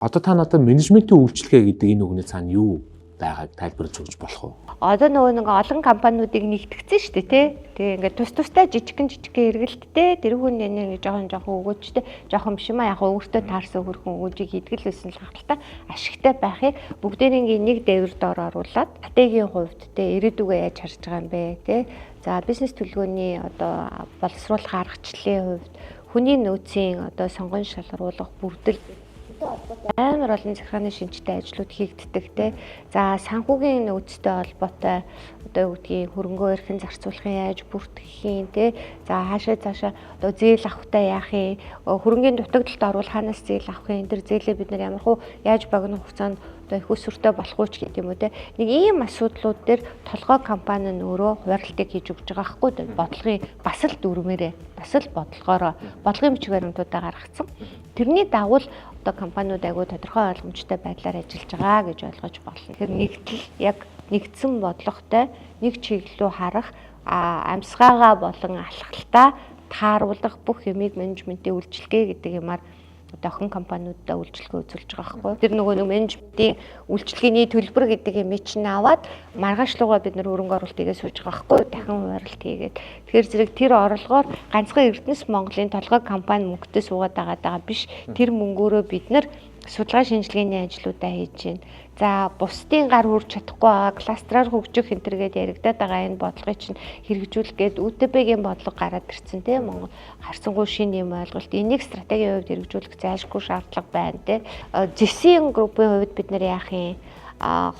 Одоо та надад менежментийн үйлчилгээ гэдэг энэ үгний цаана юу байгааг тайлбарлаж өгч болох уу? Одоо нөгөө нэг олон компаниудыг нэгтгэсэн шүү дээ тий. Тэгээ ингээд тустай жижигхэн эргэлттэй тэр хүн нэг жоохон өгөөжтэй жоохон биш юм а яг өөртөө таарсан хөрхөн өгөөжийг хийдэг л байсан л хангалттай ашигтай байхыг бүгдээрийн нэг дээвэр доор оруулаад стратегийн хувьд тий ирээдүгөө яаж харж байгаа юм бэ тий. За бизнес төлөвлөгөөний одоо боловсруулах аргачлалын хувьд хүний нөөцийн одоо сонгон шалгаруулах бүрдэл амар олон захиргааны шинжтэй ажлууд хийгддэг те. За санхүүгийн нөөцтэй холбоотой одоо юу гэдгийг хөрөнгөө эрхэн зарцуулахын яаж бүртгэхийн те. За хаашаа цаашаа одоо зээл авахтай яах юм, хөрөнгөний дутагдалд орвол хаанаас зээл авах юм, тэр зээлээ бид нар ямар хуу яаж богино хугацаанд одоо их өсвөртэй болох уу ч гэдэг юм уу те. Нэг ийм асуудлууд дээр толгой компани нь өөрөө хуваарлтыг хийж өгч байгаа хгүй бодлогын бас л дүрмээрээ бас л бодлогоороо бодлогын бичиг баримтуудаа гаргацсан. Тэрний дагуу одоо компаниуд айгүй тодорхой ойлгомжтой байдлаар ажиллаж байгаа гэж ойлгож болно. Тэр нэгдэл яг нэгдсэн бодлоготой нэг чиглэлөө харах амьсгаагаа болон алхалтаа тааруулах бүх юмыг менежментийн үйлчилгээ гэдэг юмар охин компаниудаа үйлчилгээ үзүүлж байгаа байхгүй. Тэр нөгөө менежментийн үйлчилгээний төлбөр гэдэг юм чинь аваад маргаашлуугаа бид нөр хөрөнгө оруулалтыгээ сууж байгаа байхгүй. Дахин хуваарлт хийгээд. Тэгэхээр зэрэг тэр орлогоор ганцхан Эрдэнэс Монголын толгой компани мөнгөтэй суугаад байгаа биш. Тэр мөнгөөрөө бид нар судалгаа шинжилгээний ажлуудаа хийж байна. За бусдын гар хүрч чадахгүй байгаа кластраар хөгжих хэмтэргээд яригадаад байгаа энэ бодлогыг чинь хэрэгжүүлэх гээд ÜТБ-гийн бодлого гараад ирсэн тийм Монгол харцангуй шинэ юм ойлголт энийг стратегийн хувьд хэрэгжүүлэх зайлшгүй шаардлага байна тийм. ЖС-ийн группийн хувьд бид нар яах юм?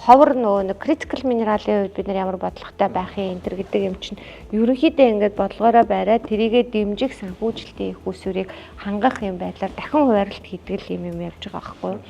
Ховор нөгөө critical mineral-ийн хувьд бид нар ямар бодлоготой байх юм энэ гэдэг юм чинь ерөнхийдөө ингээд бодлогоороо бариад тэрийгэ дэмжих санхүүжилтийн их усүрийг хангах юм байдлаар дахин хуваарлт хийдэг юм явж байгаа байхгүй юу?